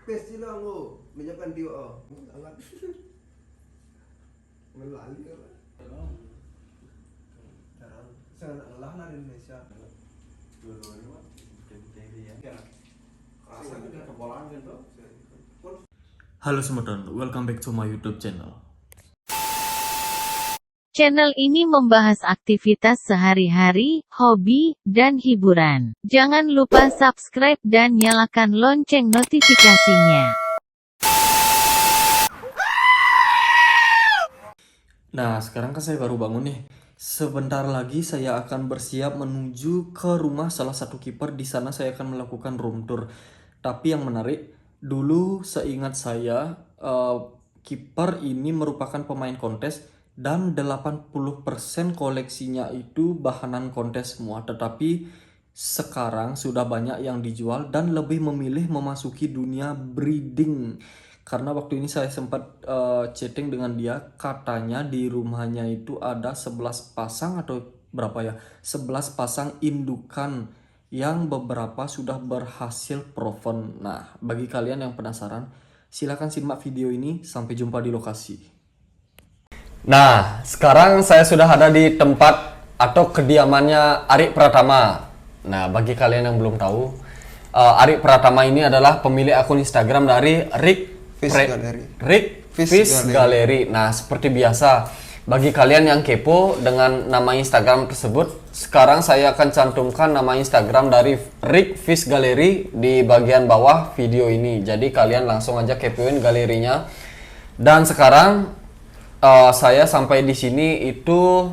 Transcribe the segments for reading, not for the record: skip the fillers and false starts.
Pesi lo ngo menyakan dia alat melali apa sangat lelah lah di Indonesia Halo teman-teman, welcome back to my YouTube channel. Channel ini membahas aktivitas sehari-hari, hobi, dan hiburan. Jangan lupa subscribe dan nyalakan lonceng notifikasinya. Nah, sekarang kan saya baru bangun nih. Sebentar lagi saya akan bersiap menuju ke rumah salah satu kiper. Di sana saya akan melakukan room tour. Tapi yang menarik, dulu seingat saya, kiper ini merupakan pemain kontes dan 80% koleksinya itu bahanan kontes semua. Tetapi sekarang sudah banyak yang dijual dan lebih memilih memasuki dunia breeding. Karena waktu ini saya sempat chatting dengan dia, katanya di rumahnya itu ada 11 pasang atau berapa ya? 11 pasang indukan yang beberapa sudah berhasil proven. Nah, bagi kalian yang penasaran, silakan simak video ini. Sampai jumpa di lokasi. Nah, sekarang saya sudah ada di tempat atau kediamannya Arik Pratama. Nah, bagi kalian yang belum tahu, Arik Pratama ini adalah pemilik akun Instagram dari Rick Fish Gallery. Nah, seperti biasa, bagi kalian yang kepo dengan nama Instagram tersebut, sekarang saya akan cantumkan nama Instagram dari Rick Fish Gallery di bagian bawah video ini. Jadi kalian langsung aja kepoin galerinya. Dan sekarang saya sampai di sini itu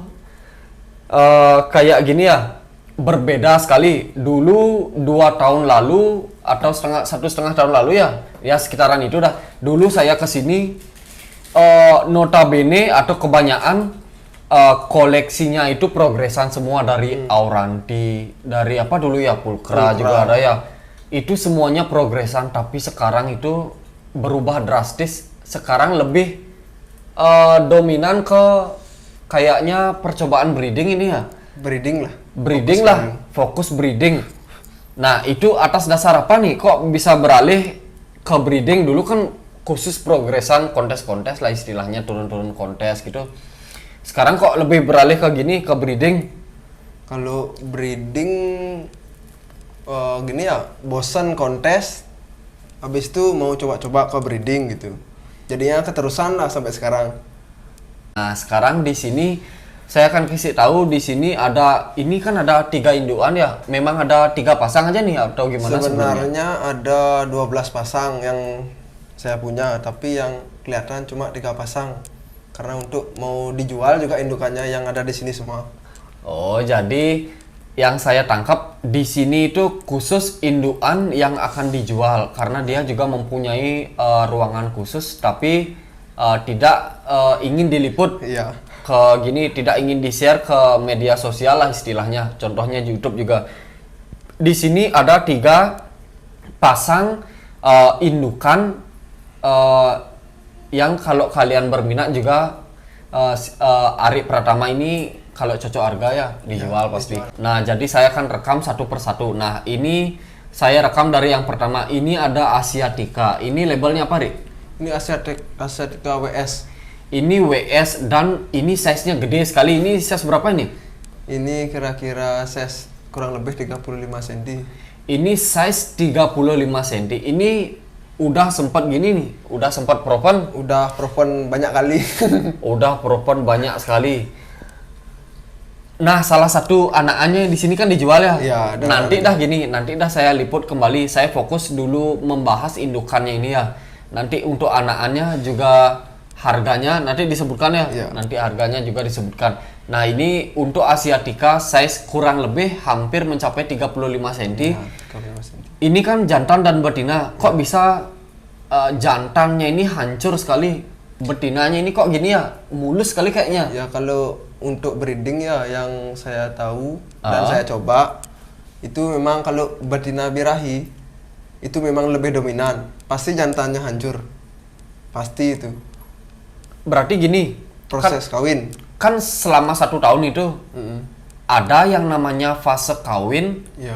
kayak gini ya, berbeda sekali. Dulu 2 tahun lalu atau satu setengah tahun lalu ya sekitaran itu dah. Dulu saya kesini notabene atau kebanyakan koleksinya itu progresan semua dari Auranti, dari apa dulu ya, Pulcra juga ada ya. Itu semuanya progresan, tapi sekarang itu berubah drastis. Sekarang lebih dominan ke kayaknya percobaan breeding ini ya. Breeding lah, fokus breeding. Nah, itu atas dasar apa nih kok bisa beralih ke breeding? Dulu kan khusus progresan, kontes-kontes lah istilahnya, turun-turun kontes gitu. Sekarang kok lebih beralih ke gini, ke breeding? kalau breeding gini ya, bosan kontes habis itu mau coba-coba ke breeding gitu, jadinya keterusan lah sampai sekarang. Nah, sekarang di sini saya akan kasih tahu, di sini ada, ini kan ada 3 indukan ya. Memang ada 3 pasang aja nih atau gimana Sebenarnya ada 12 pasang yang saya punya, tapi yang kelihatan cuma 3 pasang. Karena untuk mau dijual juga indukannya yang ada di sini semua. Oh, jadi yang saya tangkap di sini itu khusus indukan yang akan dijual karena dia juga mempunyai ruangan khusus, tapi tidak ingin diliput. Iya. Ke gini, tidak ingin di-share ke media sosial lah istilahnya. Contohnya YouTube juga. Di sini ada 3 pasang indukan yang kalau kalian berminat juga Arik Pratama ini kalau cocok harga ya dijual pasti. Nah, jadi saya akan rekam satu persatu. Nah, ini saya rekam dari yang pertama. Ini ada Asiatica. Ini labelnya apa, Rik? Ini Asiatica WS. Ini WS dan ini size-nya gede sekali. Ini size berapa ini? Ini kira-kira size kurang lebih 35 cm. Ini size 35 cm. Ini udah sempat gini nih. Udah sempat proven. Udah proven banyak kali. Udah proven banyak sekali. Nah, salah satu anakannya di sini kan dijual ya. Iya, nanti dah gini, nanti dah saya liput kembali. Saya fokus dulu membahas indukannya ini ya. Nanti untuk anakannya juga harganya nanti disebutkan ya. Iya. Nanti harganya juga disebutkan. Nah, ini untuk Asiatica size kurang lebih hampir mencapai 35 cm. Ya, 35 cm. Ini kan jantan dan betina. Kok bisa jantannya ini hancur sekali? Betinanya ini kok gini ya? Mulus sekali kayaknya. Ya, kalau untuk breeding ya yang saya tahu dan saya coba itu memang kalau betina birahi itu memang lebih dominan. Pasti jantannya hancur. Pasti itu. Berarti gini, Proses kawin. kan selama 1 tahun itu ada yang namanya fase kawin. Iya.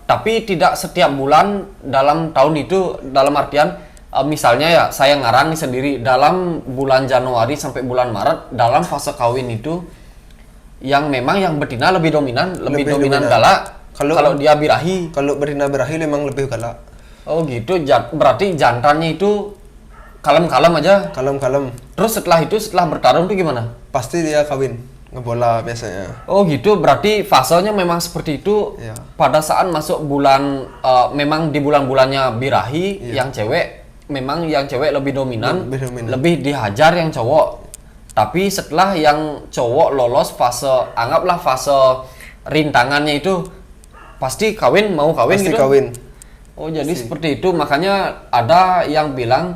tapi tidak setiap bulan dalam tahun itu, dalam artian misalnya ya saya ngarang nih sendiri dalam bulan Januari sampai bulan Maret dalam fase kawin itu yang memang yang betina lebih dominan galak. Kalau dia birahi. Kalau betina birahi memang lebih galak. Oh gitu, berarti jantannya itu kalem-kalem aja. Kalem-kalem. Terus setelah bertarung tuh gimana? Pasti dia kawin, ngebola biasanya. Oh gitu, berarti fasenya memang seperti itu. Iya. Pada saat masuk bulan, memang di bulan-bulannya birahi, yang cewek, memang yang cewek lebih dominan, lebih dihajar yang cowok. Tapi setelah yang cowok lolos anggaplah fase rintangannya itu, pasti kawin, mau kawin Pasti gitu? kawin. Oh jadi seperti itu, makanya ada yang bilang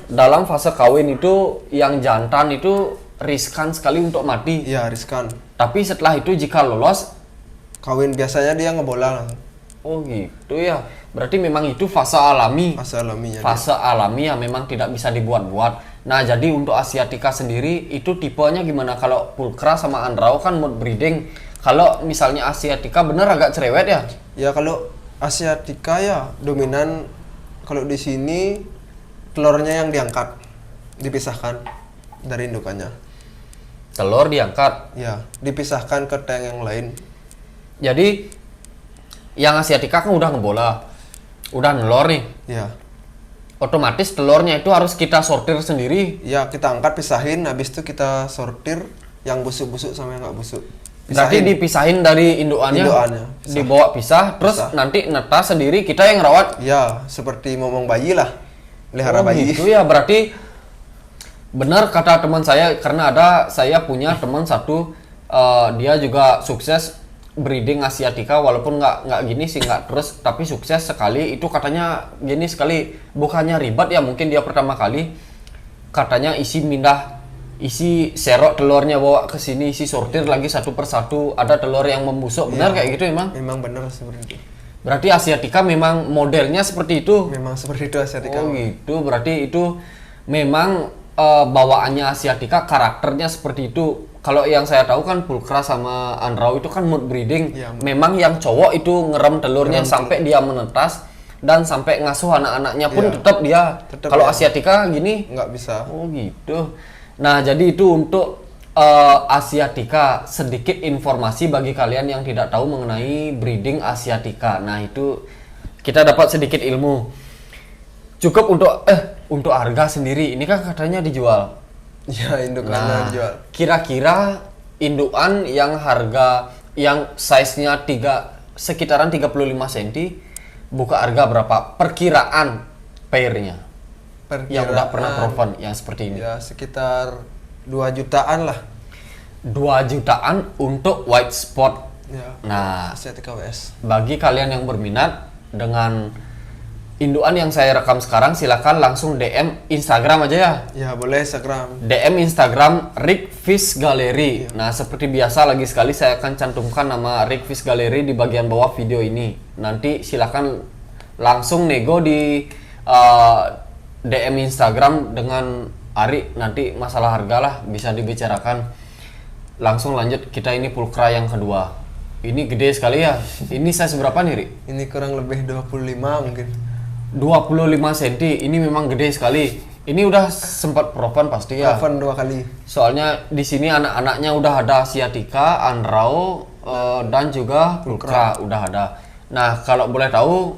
dalam fase kawin itu yang jantan itu riskan sekali untuk mati. Iya, riskan. Tapi setelah itu jika lolos Kawin biasanya dia ngebola. oh gitu ya. Berarti memang itu fase alami. Fase alaminya. Fase alami yang memang tidak bisa dibuat-buat. Nah, jadi untuk Asiatica sendiri itu tipenya gimana? Kalau pulkra sama andrau kan mood breeding. Kalau misalnya Asiatica bener agak cerewet ya? Ya kalau Asiatica ya dominan. Kalau di sini telurnya yang diangkat, dipisahkan dari indukannya. Telur diangkat. Ya, dipisahkan ke tank yang lain. Jadi yang Asiatica kan udah ngebola, udah nelor nih. Ya. Otomatis telurnya itu harus kita sortir sendiri. Ya, kita angkat, pisahin, habis itu kita sortir yang busuk-busuk sama yang nggak busuk. Berarti dipisahin dari indukannya, dibawa pisah, terus nanti netas sendiri kita yang rawat. Ya, seperti ngomong bayi lah, pelihara bayi. Gitu ya, berarti benar kata teman saya, karena saya punya teman satu, dia juga sukses breeding Asiatica, walaupun nggak gini sih, nggak terus, tapi sukses sekali. Itu katanya gini sekali, bukannya ribet ya, mungkin dia pertama kali, katanya isi serok telurnya bawa ke sini, isi sortir lagi satu persatu, ada telur yang membusuk. Benar kayak gitu emang? Memang benar seperti itu. Berarti Asiatica memang modelnya seperti itu. Memang seperti itu Asiatica. Oh gitu, berarti itu memang bawaannya Asiatica, karakternya seperti itu. Kalau yang saya tahu kan pulkra sama andrau itu kan mood breeding. Ya, memang yang cowok itu ngerem telurnya sampai dia menetas dan sampai ngasuh anak-anaknya pun tetap dia. Kalau Asiatica gini nggak bisa. Oh gitu. Nah, jadi itu untuk Asiatica, sedikit informasi bagi kalian yang tidak tahu mengenai breeding Asiatica. Nah, itu kita dapat sedikit ilmu. Cukup untuk harga sendiri. Ini kan katanya dijual. Ya, indukannya dijual. Kira-kira indukan yang harga yang size-nya sekitaran 35 cm buka harga berapa? Perkiraan pair-nya. Yang udah pernah proven yang seperti ini. Ya, sekitar 2 jutaan lah. 2 jutaan untuk white spot. Ya. Nah, Asiatica WS. bagi kalian yang berminat dengan indukan yang saya rekam sekarang, silakan langsung DM Instagram aja ya. Ya, boleh Instagram. DM Instagram Rick Fish Gallery. Nah, seperti biasa lagi sekali saya akan cantumkan nama Rick Fish Gallery di bagian bawah video ini. Nanti silakan langsung nego di DM Instagram dengan Ari, nanti masalah harga lah bisa dibicarakan. Langsung lanjut, kita ini pulkra yang kedua. Ini gede sekali ya. Ini size berapa nih, Ri? Ini kurang lebih 25 mungkin. 25 cm. Ini memang gede sekali. Ini udah sempat proven pasti ya. Proven 2 kali. Soalnya di sini anak-anaknya udah ada Asiatica, andrau, dan juga pulkra udah ada. Nah, kalau boleh tahu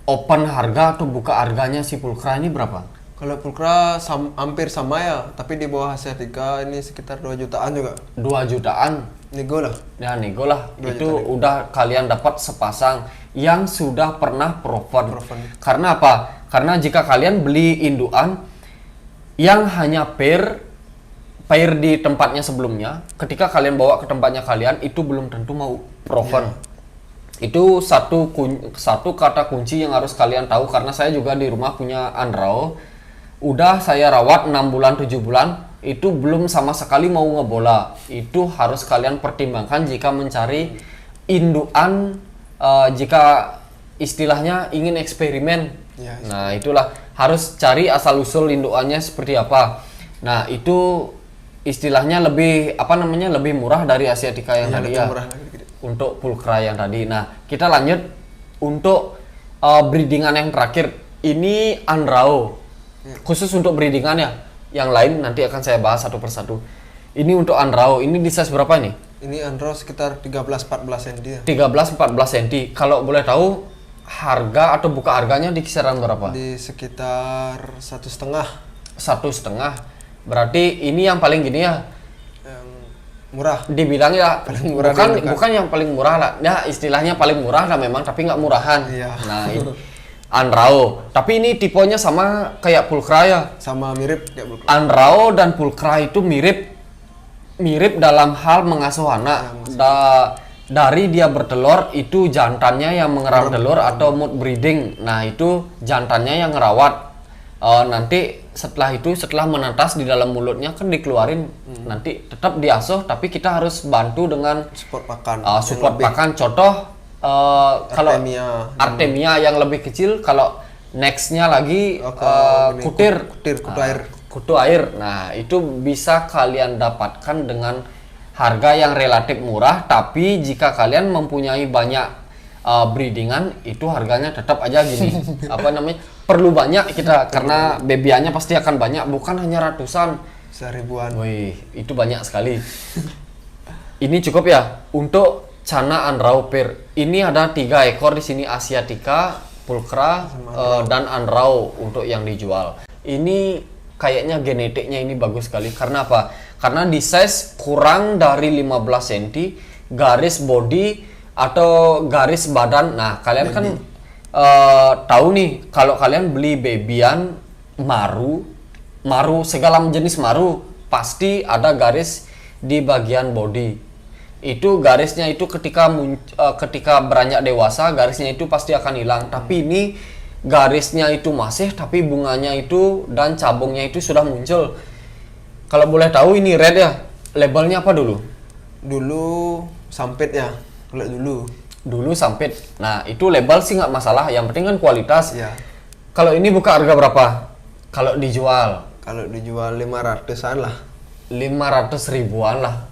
open harga atau buka harganya si pulkra ini berapa? Kalau pulkra hampir sama ya, tapi di bawah Asiatica ini sekitar 2 jutaan juga. 2 jutaan. Nego lah. Ya nego lah. Itu udah kalian dapat sepasang yang sudah pernah proven. Karena apa? Karena jika kalian beli indukan yang hanya pair di tempatnya sebelumnya, ketika kalian bawa ke tempatnya kalian itu belum tentu mau proven. Itu satu kata kunci yang harus kalian tahu, karena saya juga di rumah punya andrau. Udah saya rawat 6 bulan 7 bulan itu belum sama sekali mau ngebola. Itu harus kalian pertimbangkan jika mencari indukan, jika istilahnya ingin eksperimen. Nah, itulah harus cari asal usul indukannya seperti apa. Nah, itu istilahnya lebih lebih murah dari Asiatica yang tadi ya. untuk pulkra yang tadi. Nah, kita lanjut untuk breedingan yang terakhir. Ini Anrao. Khusus untuk breedingan ya. Yang lain nanti akan saya bahas satu persatu. Ini untuk Anrao. Ini di size berapa nih? Ini Anrao sekitar 13-14 cm ya. 13-14 cm. Kalau boleh tahu harga atau buka harganya di kisaran berapa? Di sekitar 1,5. 1,5. Berarti ini yang paling gini ya. Yang murah. Dibilang ya Paling murah bukan di Indo kan. bukan yang paling murah lah. Ya istilahnya paling murah lah memang, tapi nggak murahan. Iya. Nah, ini Anrao. Tapi ini tipenya sama kayak pulkra ya. Sama mirip kayak pulkra. Anrao dan pulkra itu mirip dalam hal mengasuh anak. Dari dia bertelur itu jantannya yang mengeram telur atau mood breeding. Nah, itu jantannya yang ngerawat. Nanti setelah menetas di dalam mulutnya kan dikeluarin. Nanti tetap diasuh, tapi kita harus bantu dengan Support pakan. support pakan. Contoh kalau Artemia yang lebih kecil, kalau nextnya lagi kutu air. Nah, itu bisa kalian dapatkan dengan harga yang relatif murah, tapi jika kalian mempunyai banyak breedingan, itu harganya tetap aja gini. Perlu banyak kita, karena babyannya pasti akan banyak, bukan hanya ratusan, ribuan. wih, itu banyak sekali. Ini cukup ya untuk Cana Anrao pair. Ini ada 3 ekor di sini, Asiatica, pulkra, dan Anrao untuk yang dijual. Ini kayaknya genetiknya ini bagus sekali. Karena apa? Karena di size kurang dari 15 cm, garis body atau garis badan. Nah, kalian kan tahu nih, kalau kalian beli babyan maru segala jenis maru, pasti ada garis di bagian body. Itu garisnya itu ketika beranjak dewasa, garisnya itu pasti akan hilang. Tapi ini garisnya itu masih, tapi bunganya itu dan cabungnya itu sudah muncul. Kalau boleh tahu ini red ya, labelnya apa dulu? Dulu sampit ya, kalau dulu Sampit. Nah, itu label sih nggak masalah, yang penting kan kualitas. ya. Kalau ini buka harga berapa? Kalau dijual? Kalau dijual 500-an lah. 500 ribuan lah.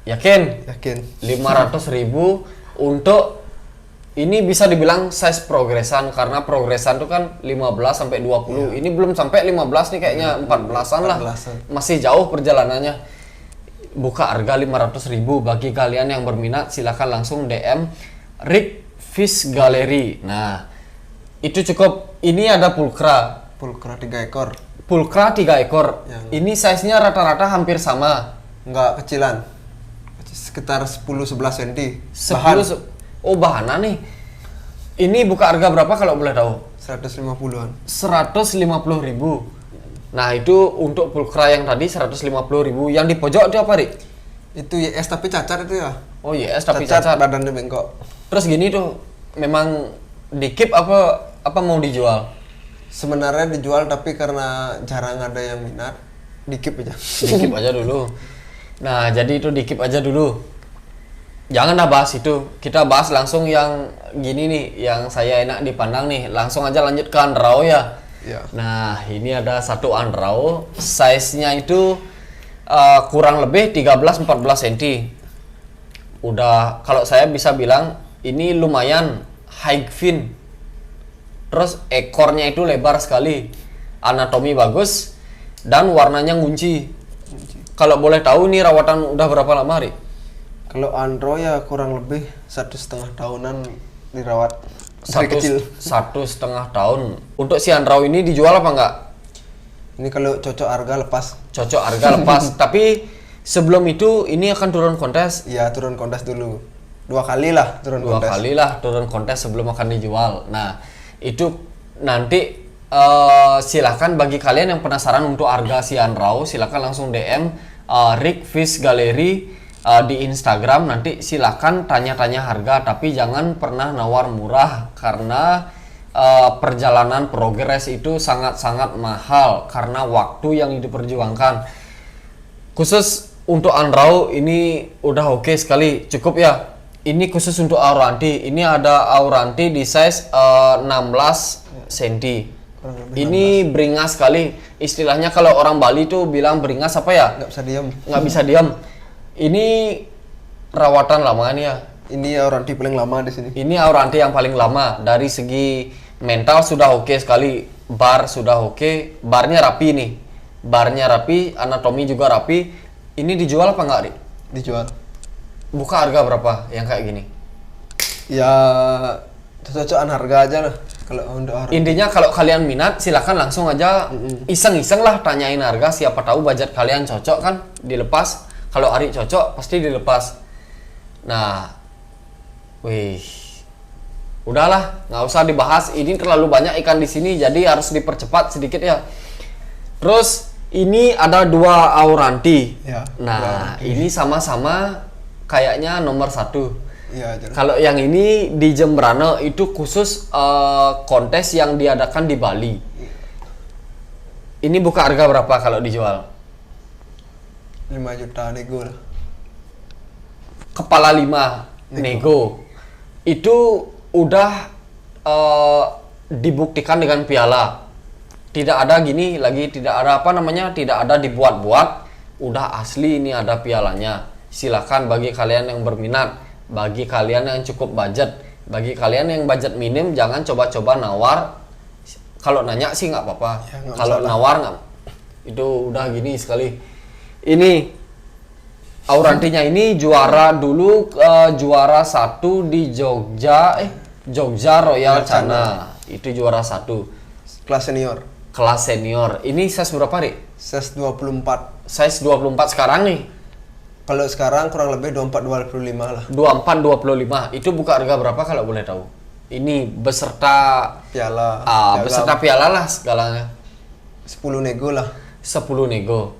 Yakin? 500 ribu untuk ini bisa dibilang size progresan, karena progresan itu kan 15 sampai 20. Ini belum sampai 15 nih, kayaknya 14-an lah. Masih jauh perjalanannya. Buka harga 500 ribu. Bagi kalian yang berminat silahkan langsung DM Rick Fish Gallery. Nah, itu cukup. Ini ada pulkra 3 ekor. Pulkra 3 ekor. Ini size-nya rata-rata hampir sama. Enggak kecilan. Sekitar 10-11 cm. Bahanan nih. Ini buka harga berapa kalau boleh tahu? 150-an. 150 ribu. Nah, itu untuk pulkra yang tadi 150 ribu. Yang di pojok itu apa, Rik? Itu YS tapi cacat itu ya. Oh yes, tapi cacat. Badannya bengkok. Terus gini tuh, memang dikip apa mau dijual? Sebenarnya dijual, tapi karena jarang ada yang minat, dikip aja. Dikip aja dulu. Nah, jadi itu dikip aja dulu. Janganlah bahas itu. Kita bahas langsung yang gini nih, yang saya enak dipandang nih. Langsung aja lanjut ke Anrao ya. Ya. Nah, ini ada satu Anrao. Size-nya itu kurang lebih 13-14 cm. Udah, kalau saya bisa bilang ini lumayan high fin. Terus ekornya itu lebar sekali. Anatomi bagus dan warnanya ngunci. Kalau boleh tahu nih rawatan udah berapa lama, Ri? Kalau Anrao ya kurang lebih 1,5 tahunan dirawat. Dari kecil. 1,5 tahun. Untuk si Anrao ini dijual apa enggak? Ini kalau cocok harga lepas. Cocok harga lepas. Tapi sebelum itu ini akan turun kontes. Iya, turun kontes dulu. 2 kali lah turun kontes. 2 kali lah turun kontes sebelum akan dijual. Nah, itu nanti silahkan bagi kalian yang penasaran untuk harga si Anrao, silahkan langsung DM Rick Fish Gallery di Instagram. Nanti silahkan tanya-tanya harga, tapi jangan pernah nawar murah, karena perjalanan progres itu sangat-sangat mahal karena waktu yang diperjuangkan. Khusus untuk Anrao ini udah oke sekali, cukup ya. Ini khusus untuk Auranti. Ini ada Auranti di size 16 cm. Ini beringas sekali. Istilahnya kalau orang Bali tuh bilang beringas apa ya? Nggak bisa diam. Nggak bisa diam. Ini rawatan lama nih ya. Ini Auranti paling lama di sini. Ini Auranti yang paling lama. Dari segi mental sudah oke sekali. Bar sudah oke. Barnya rapi nih. Barnya rapi, anatomi juga rapi. Ini dijual apa nggak, Rik? Dijual. Buka harga berapa yang kayak gini? Ya cocokan harga aja lah kalau untuk Auranti. Intinya kalau kalian minat silahkan langsung aja iseng-iseng lah tanyain harga. Siapa tahu budget kalian cocok kan dilepas. Kalau Ari cocok pasti dilepas. Nah, wih, udahlah, nggak usah dibahas. Ini terlalu banyak ikan di sini, jadi harus dipercepat sedikit ya. Terus ini ada 2 Auranti. Ya, Nah, ini sama-sama kayaknya nomor 1. Iya, jelas. Kalau yang ini di Jembrana itu khusus kontes yang diadakan di Bali. Ini buka harga berapa kalau dijual? 5 juta nego lah. Kepala 5 nego. Itu udah dibuktikan dengan piala. Tidak ada gini lagi, tidak ada apa namanya, tidak ada dibuat-buat. Udah asli ini ada pialanya. Silakan bagi kalian yang berminat, bagi kalian yang cukup budget, bagi kalian yang budget minim jangan coba-coba nawar. Kalau nanya sih nggak apa-apa. Ya, nggak Kalau masalah. nawar nggak, itu udah gini sekali. Ini Aurantinya ini juara dulu, juara 1 di Jogja Royal Chana. Itu juara 1 Kelas senior. kelas senior. Ini size berapa, Rik? Size 24. Size 24 sekarang nih. Kalau sekarang kurang lebih 24-25 lah. 24-25. Itu buka harga berapa kalau boleh tahu? Ini beserta Piala. beserta piala lah segalanya. 10 nego lah. 10 nego.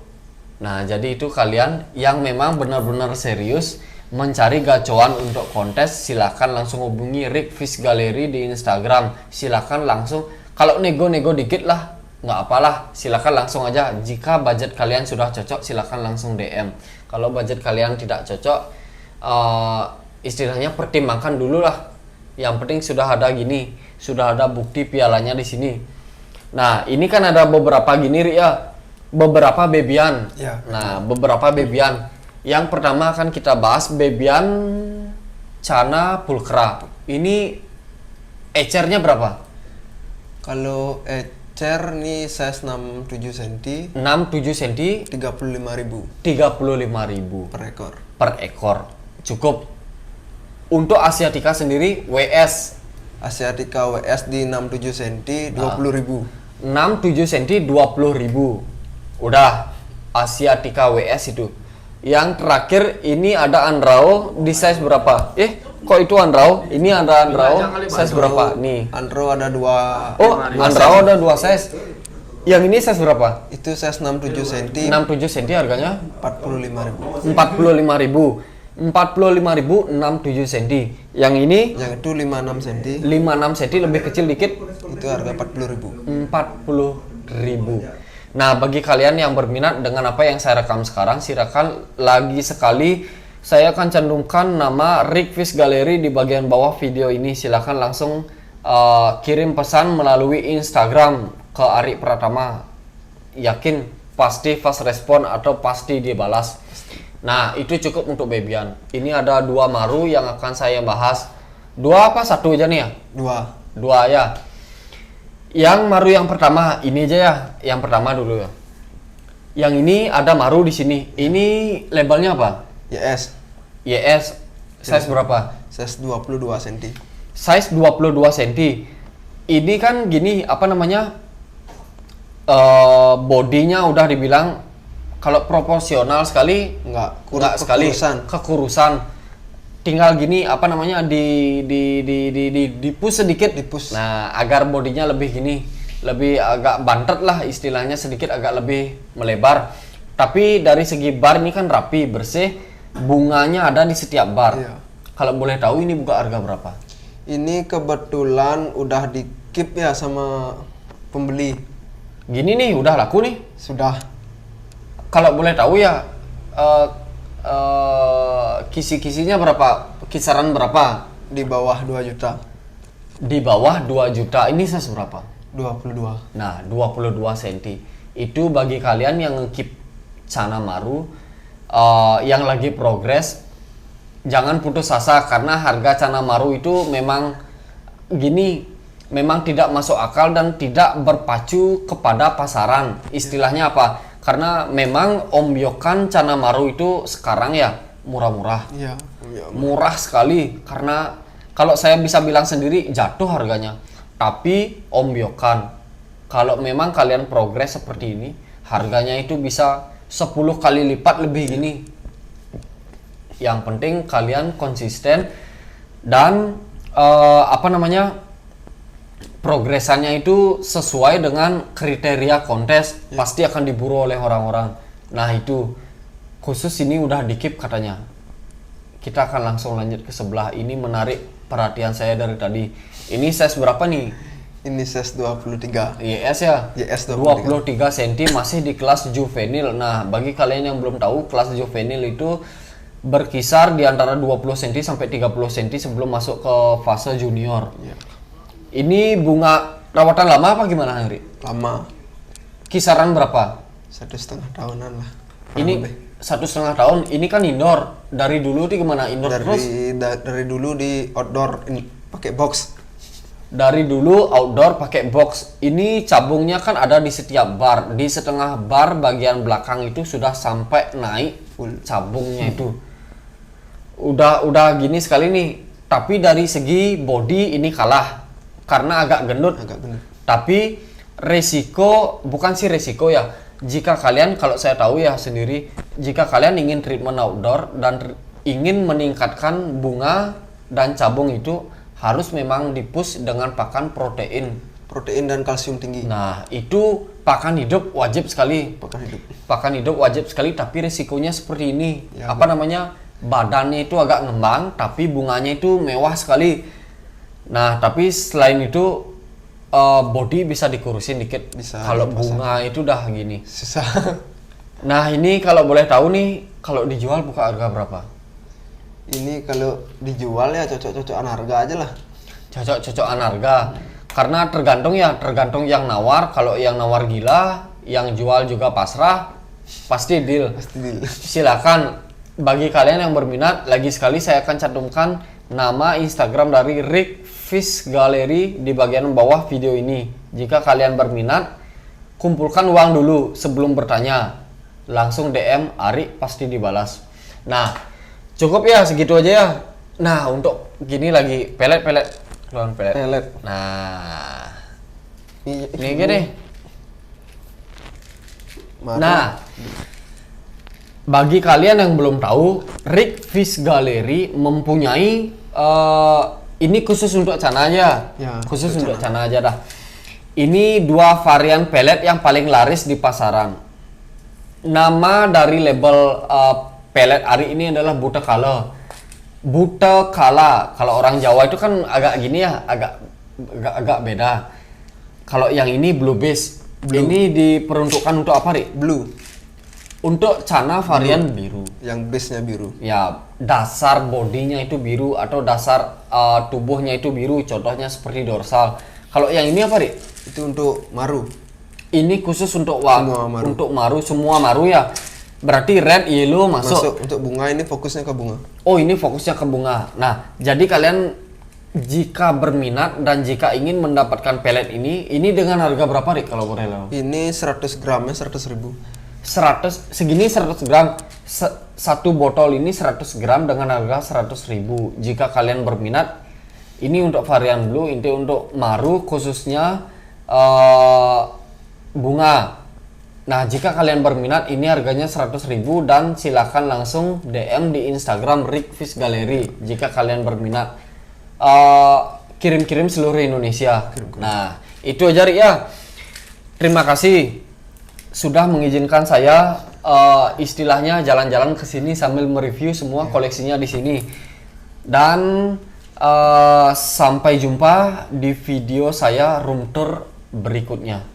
Nah, jadi itu kalian yang memang benar-benar serius mencari gacoan untuk kontes, silakan langsung hubungi Rick Fish Gallery di Instagram. Silakan langsung, kalau nego-nego dikit lah, nggak apalah, silakan langsung aja. Jika budget kalian sudah cocok, silakan langsung DM. Kalau budget kalian tidak cocok, istilahnya pertimbangkan dulu lah. Yang penting sudah ada gini, sudah ada bukti pialanya di sini. Nah, ini kan ada beberapa gini, Rik, ya. Beberapa bebian. Ya. Nah, beberapa bebian. Yang pertama akan kita bahas bebian Chana Pulchra. Ini ecernya berapa? Kalau ecer nih size 67 cm 6-7 cm 35.000 35.000 per ekor. per ekor. Cukup. Untuk Asiatica sendiri WS Asiatica WS di 67 cm 20.000. 6-7 cm 20.000. Udah Asiatica WS itu. Yang terakhir ini ada Anrao di size berapa? Kok itu Anrao? Ini ada Anrao size berapa? Nih. Andro ada 2. Oh, Anrao ada 2 size. Yang ini size berapa? Itu size 67 cm 6-7 cm harganya 45.000. 45.000. 45.000 6-7 cm. Yang ini Yang itu 56 cm 5-6 cm lebih kecil dikit itu harga 40.000. 40.000. Nah, bagi kalian yang berminat dengan apa yang saya rekam sekarang, silakan lagi sekali saya akan cantumkan nama Rick Fish Gallery di bagian bawah video ini. Silakan langsung kirim pesan melalui Instagram ke Ari Pratama. Yakin pasti fast respon atau pasti dibalas. Nah, itu cukup untuk bebian. Ini ada 2 maru yang akan saya bahas. 2 apa 1 aja nih ya? 2. 2 ya. Yang maru yang pertama ini aja ya, yang pertama dulu ya. Yang ini ada maru di sini. Ini labelnya apa? YS YS. Size berapa? size 22 cm. Size 22 cm. Ini kan gini, apa namanya? Bodinya udah dibilang kalau proporsional sekali Enggak sekali kekurusan. Tinggal gini apa namanya di push sedikit. Di-push. Nah, agar bodinya lebih gini, lebih agak bantet lah istilahnya, sedikit agak lebih melebar. Tapi dari segi bar ini kan rapi, bersih, bunganya ada di setiap bar. Iya. Kalau boleh tahu ini buka harga berapa? Ini kebetulan udah di keep ya sama pembeli. Gini nih udah laku nih. Sudah. Kalau boleh tahu ya kisi-kisinya berapa? Kisaran berapa? Di bawah 2 juta. Di bawah 2 juta. Ini size berapa? 22. Nah, 22 cm. Itu bagi kalian yang ngekip Chana Maru yang lagi progres, jangan putus asa karena harga Cana Maru itu memang gini, memang tidak masuk akal dan tidak berpacu kepada pasaran. Istilahnya apa? Karena memang ombyokan Cana Maru itu sekarang ya murah-murah. Iya. Murah sekali karena kalau saya bisa bilang sendiri jatuh harganya. Tapi ombyokan. Kalau memang kalian progres seperti ini, harganya itu bisa 10 kali lipat lebih gini. Yang penting kalian konsisten dan progresannya itu sesuai dengan kriteria kontes, pasti akan diburu oleh orang-orang. Nah itu khusus ini udah dikip katanya. Kita akan langsung lanjut ke sebelah. Ini menarik perhatian saya dari tadi. Ini size berapa nih? Ini size 23. YS ya? YS 23 cm masih di kelas juvenil. Nah, bagi kalian yang belum tahu, kelas juvenil itu berkisar di antara 20 cm sampai 30 cm sebelum masuk ke fase junior. Iya. Ini bunga rawatan lama apa gimana, Henry? Lama. Kisaran berapa? 1,5 tahunan lah. Ini 1,5 tahun. Ini kan indoor. Dari dulu di gimana? Indoor terus? Dari dulu di outdoor ini pakai box. Dari dulu outdoor pakai box. Ini cabungnya kan ada di setiap bar. Di setengah bar bagian belakang itu sudah sampai naik full cabungnya itu. Udah gini sekali nih. Tapi dari segi body ini kalah karena agak gendut. Tapi resiko, bukan sih resiko ya. Jika kalian, kalau saya tahu ya sendiri, jika kalian ingin treatment outdoor dan ingin meningkatkan bunga dan cabung itu harus memang dipush dengan pakan protein dan kalsium tinggi. Nah, itu pakan hidup wajib sekali. Pakan hidup wajib sekali, tapi resikonya seperti ini. Ya, Badannya itu agak ngembang, tapi bunganya itu mewah sekali. Nah, tapi selain itu body bisa dikurusin dikit. Kalau bunga itu udah gini. Susah. Nah, ini kalau boleh tahu nih, kalau dijual buka harga berapa? Ini kalau dijual ya cocok-cocokan harga aja lah. Cocok-cocokan harga. Karena tergantung yang nawar. Kalau yang nawar gila, yang jual juga pasrah, pasti deal. Silakan bagi kalian yang berminat, lagi sekali saya akan cantumkan nama Instagram dari Rick Fish Gallery di bagian bawah video ini. Jika kalian berminat, kumpulkan uang dulu sebelum bertanya. Langsung DM Ari, pasti dibalas. Nah, cukup ya segitu aja ya. Nah, untuk gini lagi pelet. Nah, ini gini. Nah, bagi kalian yang belum tahu, Rick Fish Gallery mempunyai ini khusus untuk Cana aja. Ya, khusus untuk Cana aja dah. Ini dua varian pelet yang paling laris di pasaran. Nama dari label pelet Ari ini adalah Buta Kala. Buta Kala. Kalau orang Jawa itu kan agak gini ya, agak beda. Kalau yang ini Blue Base. Ini diperuntukkan untuk apa, Ri? Blue. Untuk Cana varian biru. Yang base-nya biru. Ya, dasar bodinya itu biru atau dasar tubuhnya itu biru. Contohnya seperti dorsal. Kalau yang ini apa, Ri? Itu untuk maru. Ini khusus untuk semua maru ya. Berarti red, yellow masuk. Untuk bunga ini fokusnya ke bunga. Oh, ini fokusnya ke bunga. Nah, jadi kalian jika berminat dan jika ingin mendapatkan pelet ini dengan harga berapa, Rik, kalau boleh tahu? Ini 100 gramnya 100.000. 100 gram. Satu botol ini 100 gram dengan harga 100.000. Jika kalian berminat, ini untuk varian blue, ini untuk maru khususnya bunga. Nah, jika kalian berminat, ini harganya 100.000 dan silakan langsung DM di Instagram Rick Fish Gallery jika kalian berminat. Kirim-kirim seluruh Indonesia. Nah, itu aja, Rik, ya. Terima kasih sudah mengizinkan saya istilahnya jalan-jalan ke sini sambil mereview semua koleksinya di sini. Dan sampai jumpa di video saya room tour berikutnya.